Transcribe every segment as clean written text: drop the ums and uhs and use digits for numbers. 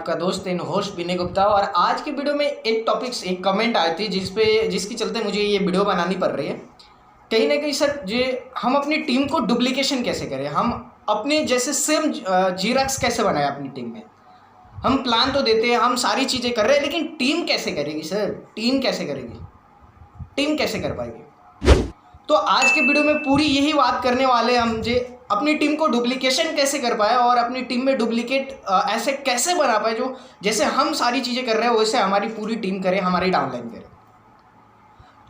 आपका दोस्त इन होस्ट विनय गुप्ता। और आज की वीडियो में एक कमेंट आई थी जिसकी चलते मुझे ये वीडियो बनानी पड़ रही है। कहीं ना कहीं सर हम अपनी टीम को डुप्लीकेशन कैसे करें, हम अपने जैसे सेम जीराक्स कैसे बनाए अपनी टीम में। हम प्लान तो देते हैं, हम सारी चीज़ें कर रहे हैं, लेकिन टीम कैसे करेगी सर, टीम कैसे करेगी, टीम कैसे कर पाएगी। तो आज के वीडियो में पूरी यही बात करने वाले हम जे अपनी टीम को डुप्लीकेशन कैसे कर पाए और अपनी टीम में डुप्लीकेट ऐसे कैसे बना पाए जो जैसे हम सारी चीज़ें कर रहे हैं वैसे हमारी पूरी टीम करे, हमारी डाउनलाइन करे।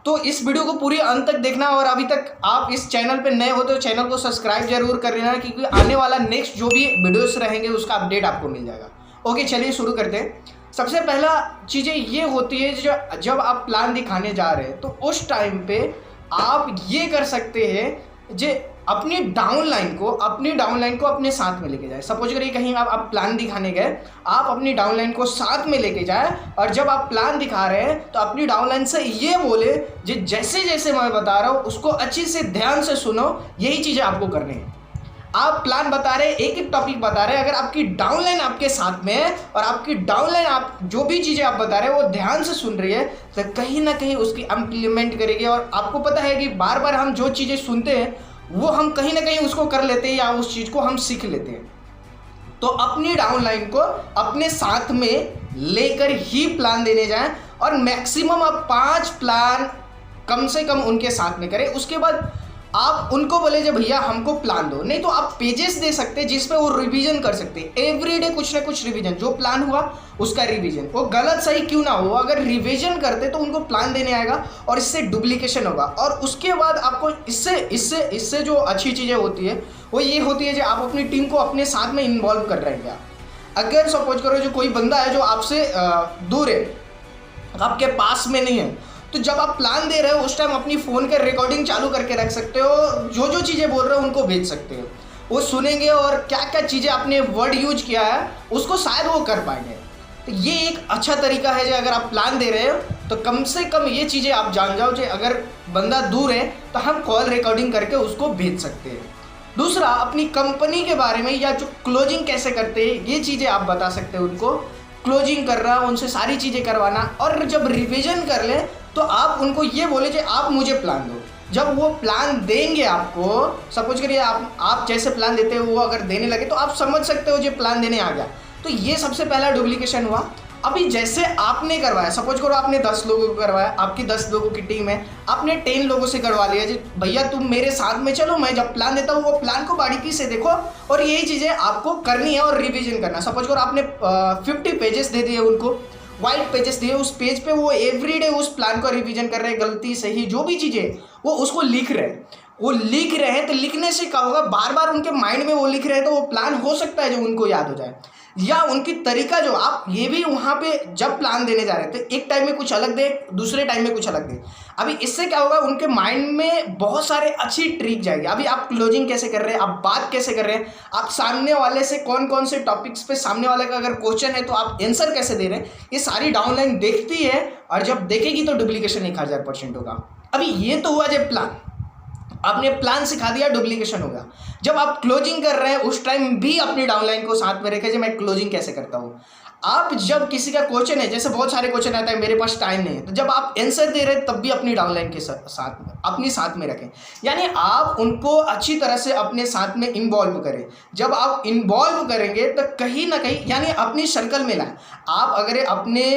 तो इस वीडियो को पूरी अंत तक देखना और अभी तक आप इस चैनल पे नए हो तो चैनल को सब्सक्राइब जरूर कर लेना, क्योंकि आने वाला नेक्स्ट जो भी वीडियोस रहेंगे उसका अपडेट आपको मिल जाएगा। ओके, चलिए शुरू करते हैं। सबसे पहला चीज़ें ये होती है जब आप प्लान दिखाने जा रहे हैं तो उस टाइम पे आप ये कर सकते हैं जे अपनी डाउनलाइन को अपने साथ में लेके जाए। सपोज करिए कहीं आप प्लान दिखाने गए, आप अपनी डाउनलाइन को साथ में लेके जाए और जब आप प्लान दिखा रहे हैं तो अपनी डाउनलाइन से ये बोले जे जैसे जैसे मैं बता रहा हूँ उसको अच्छी से ध्यान से सुनो, यही चीज़ें आपको करनी है। आप प्लान बता रहे हैं, एक एक टॉपिक बता रहे हैं, अगर आपकी डाउनलाइन आपके साथ में है और आपकी डाउनलाइन आप जो भी चीज़ें आप बता रहे हैं वो ध्यान से सुन रही है तो कहीं ना कहीं उसकी इम्प्लीमेंट करेगी। और आपको पता है कि बार बार हम जो चीज़ें सुनते हैं वो हम कहीं ना कहीं उसको कर लेते हैं या उस चीज़ को हम सीख लेते हैं। तो अपनी डाउनलाइन को अपने साथ में लेकर ही प्लान देने जाएं और मैक्सिमम आप 5 प्लान कम से कम उनके साथ में करें। उसके बाद आप उनको बोले जो भैया हमको प्लान दो, नहीं तो आप पेजेस दे सकते हैं जिसपे वो रिवीजन कर सकते हैं। एवरीडे कुछ ना कुछ रिवीजन, जो प्लान हुआ उसका रिवीजन, वो गलत सही क्यों ना हो, अगर रिवीजन करते तो उनको प्लान देने आएगा और इससे डुप्लीकेशन होगा। और उसके बाद आपको इससे जो अच्छी चीज़ें होती है वो ये होती है जो आप अपनी टीम को अपने साथ में इन्वॉल्व कर रहे हैं। अगर सपोज करो जो कोई बंदा है जो आपसे दूर है, आपके पास में नहीं है, तो जब आप प्लान दे रहे हो उस टाइम अपनी फ़ोन के रिकॉर्डिंग चालू करके रख सकते हो, जो जो चीज़ें बोल रहे हो उनको भेज सकते हो, वो सुनेंगे और क्या क्या चीज़ें आपने वर्ड यूज किया है उसको शायद वो कर पाएंगे। तो ये एक अच्छा तरीका है जो अगर आप प्लान दे रहे हो तो कम से कम ये चीज़ें आप जान जाओ जो अगर बंदा दूर है तो हम कॉल रिकॉर्डिंग करके उसको भेज सकते हैं। दूसरा, अपनी कंपनी के बारे में या जो क्लोजिंग कैसे करते हैं ये चीज़ें आप बता सकते हो उनको। क्लोजिंग कर रहा, उनसे सारी चीज़ें करवाना, और जब रिवीजन कर ले तो आप उनको ये बोले कि आप मुझे प्लान दो। जब वो प्लान देंगे आपको, सपोज करिए आप जैसे प्लान देते हो वो अगर देने लगे तो आप समझ सकते हो जो प्लान देने आ गया। तो ये सबसे पहला डुप्लीकेशन हुआ। अभी जैसे आपने करवाया, सपोज करो आपने 10 लोगों को करवाया, आपकी 10 लोगों की टीम है, आपने 10 लोगों से करवा लिया जी भैया तुम मेरे साथ में चलो, मैं जब प्लान देता हूँ वो प्लान को बारीकी से देखो और यही चीज़ें आपको करनी है और रिवीजन करना। सपोज करो आपने 50 पेजेस दे दिए उनको, वाइट पेजेस दिए, उस पेज पे वो एवरीडे उस प्लान को रिवीजन कर रहे हैं, गलती सही जो भी चीज़ें वो उसको लिख रहे हैं। वो लिख रहे हैं तो लिखने से क्या होगा, बार बार उनके माइंड में वो लिख रहे हैं तो वो प्लान हो सकता है जो उनको याद हो जाए। या उनकी तरीका जो आप ये भी वहाँ पे जब प्लान देने जा रहे थे एक टाइम में कुछ अलग दे, दूसरे टाइम में कुछ अलग दे। अभी इससे क्या होगा, उनके माइंड में बहुत सारे अच्छी ट्रिक जाएगी। अभी आप क्लोजिंग कैसे कर रहे हैं, आप बात कैसे कर रहे हैं, आप सामने वाले से कौन कौन से टॉपिक्स पे सामने वाले का अगर क्वेश्चन है तो आप आंसर कैसे दे रहे हैं, ये सारी डाउनलाइन देखती है और जब देखेगी तो डुप्लीकेशन 1000% होगा। अभी ये तो हुआ जब प्लान, आपने प्लान सिखा दिया, डुप्लीकेशन होगा। जब आप क्लोजिंग कर रहे हैं उस टाइम भी अपनी डाउनलाइन को साथ में रखें, मैं क्लोजिंग कैसे करता हूँ। आप जब किसी का क्वेश्चन है, जैसे बहुत सारे क्वेश्चन आता है मेरे पास टाइम नहीं है, तो जब आप आंसर दे रहे हैं तब भी अपनी डाउनलाइन के साथ में अपनी साथ में रखें, यानी आप उनको अच्छी तरह से अपने साथ में इन्वॉल्व करें। जब आप इन्वॉल्व करेंगे तो कहीं ना कहीं यानी अपनी सर्कल में लाएं। आप अगर अपने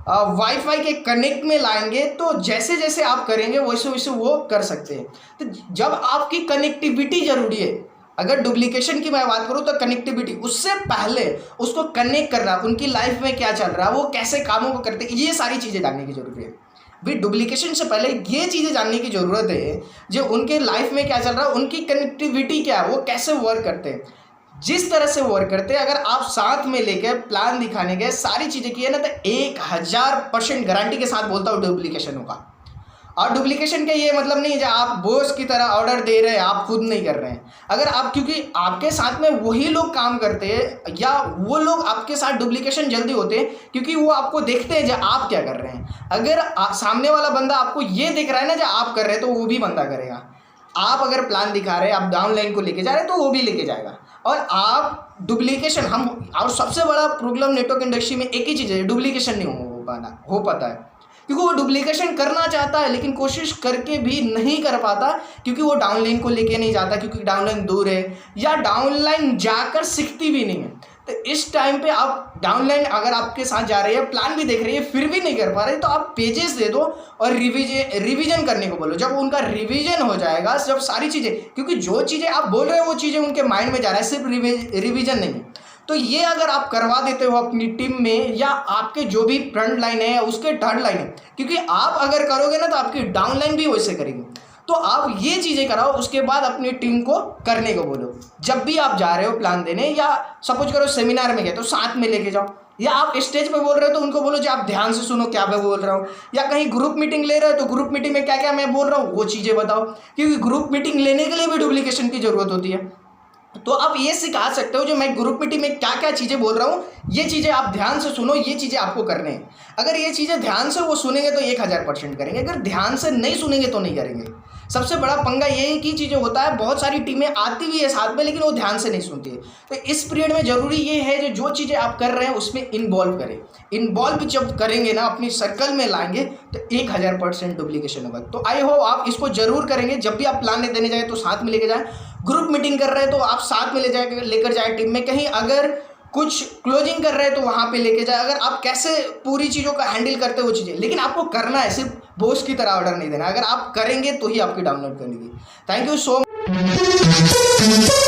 वाईफाई के कनेक्ट में लाएंगे तो जैसे जैसे आप करेंगे वैसे वैसे वो कर सकते हैं। तो जब आपकी कनेक्टिविटी जरूरी है, अगर डुप्लीकेशन की मैं बात करूं तो कनेक्टिविटी, उससे पहले उसको कनेक्ट करना, उनकी लाइफ में क्या चल रहा है, वो कैसे कामों को करते हैं, ये सारी चीज़ें जानने की जरूरत है। भी डुप्लीकेशन से पहले ये चीज़ें जानने की ज़रूरत है जो उनके लाइफ में क्या चल रहा है, उनकी कनेक्टिविटी क्या है, वो कैसे वर्क करते हैं, जिस तरह से वर्क करते हैं। अगर आप साथ में लेकर प्लान दिखाने गए, सारी चीज़ें की है ना, तो 1000% गारंटी के साथ बोलता हूँ डुप्लीकेशन होगा। और डुप्लीकेशन का ये मतलब नहीं है जो आप बॉस की तरह ऑर्डर दे रहे हैं, आप खुद नहीं कर रहे हैं। अगर आप, क्योंकि आपके साथ में वही लोग काम करते हैं या वो लोग आपके साथ डुप्लीकेशन जल्दी होते हैं क्योंकि वो आपको देखते हैं जो आप क्या कर रहे हैं। अगर सामने वाला बंदा आपको ये दिख रहा है ना जो आप कर रहे हैं तो वो भी बंदा करेगा। आप अगर प्लान दिखा रहे हैं, आप डाउनलाइन को लेके जा रहे हैं तो वो भी लेके जाएगा। और आप डुप्लीकेशन हम और सबसे बड़ा प्रॉब्लम नेटवर्क इंडस्ट्री में एक ही चीज़ है, डुप्लीकेशन नहीं हो पाता है, क्योंकि वो डुप्लीकेशन करना चाहता है लेकिन कोशिश करके भी नहीं कर पाता, क्योंकि वो डाउनलाइन को लेके नहीं जाता, क्योंकि डाउनलाइन दूर है या डाउनलाइन जाकर सीखती भी नहीं है। तो इस टाइम पे आप डाउनलाइन अगर आपके साथ जा रही है, प्लान भी देख रही है, फिर भी नहीं कर पा रहे, तो आप पेजेस दे दो और रिवीजन करने को बोलो। जब उनका रिवीजन हो जाएगा, जब सारी चीज़ें, क्योंकि जो चीज़ें आप बोल रहे हो वो चीज़ें उनके माइंड में जा रहा है, सिर्फ रिवीजन नहीं है। तो ये अगर आप करवा देते हो अपनी टीम में या आपके जो भी फ्रंट लाइन है उसके थर्ड लाइन है, क्योंकि आप अगर करोगे ना तो आपकी डाउन लाइन भी वैसे करेगी। तो आप ये चीज़ें कराओ, उसके बाद अपनी टीम को करने को बोलो। जब भी आप जा रहे हो प्लान देने, या सपोज करो सेमिनार में गए तो साथ में लेके जाओ, या आप स्टेज पे बोल रहे हो तो उनको बोलो जो आप ध्यान से सुनो क्या मैं बोल रहा हूँ, या कहीं ग्रुप मीटिंग ले रहे हो तो ग्रुप मीटिंग में क्या क्या मैं बोल रहा हूँ वो चीज़ें बताओ, क्योंकि ग्रुप मीटिंग लेने के लिए भी डुप्लीकेशन की जरूरत होती है। तो आप ये सिखा सकते हो जो मैं ग्रुप मीटिंग में क्या क्या चीज़ें बोल रहा हूँ, ये चीज़ें आप ध्यान से सुनो, ये चीज़ें आपको करने हैं। अगर ये चीज़ें ध्यान से वो सुनेंगे तो 1000% करेंगे, अगर ध्यान से नहीं सुनेंगे तो नहीं करेंगे। सबसे बड़ा पंगा यही की चीज़ें होता है, बहुत सारी टीमें आती भी है साथ में लेकिन वो ध्यान से नहीं सुनती है। तो इस पीरियड में ज़रूरी ये है जो चीज़ें आप कर रहे हैं उसमें इन्वॉल्व करें। इन्वॉल्व जब करेंगे ना, अपनी सर्कल में लाएंगे तो 1000% डुप्लीकेशन होगा। तो आई होप आप इसको जरूर करेंगे। जब भी आप प्लान देने जाए तो साथ में लेके जाए, ग्रुप मीटिंग कर रहे हैं तो आप साथ में लेकर जाए टीम में, कहीं अगर कुछ क्लोजिंग कर रहे हैं तो वहाँ पे लेके जाए, अगर आप कैसे पूरी चीज़ों का हैंडल करते हो वो चीज़ें, लेकिन आपको करना है, सिर्फ बॉस की तरह ऑर्डर नहीं देना। अगर आप करेंगे तो ही आपकी डाउनलोड करेंगे। Thank you so much.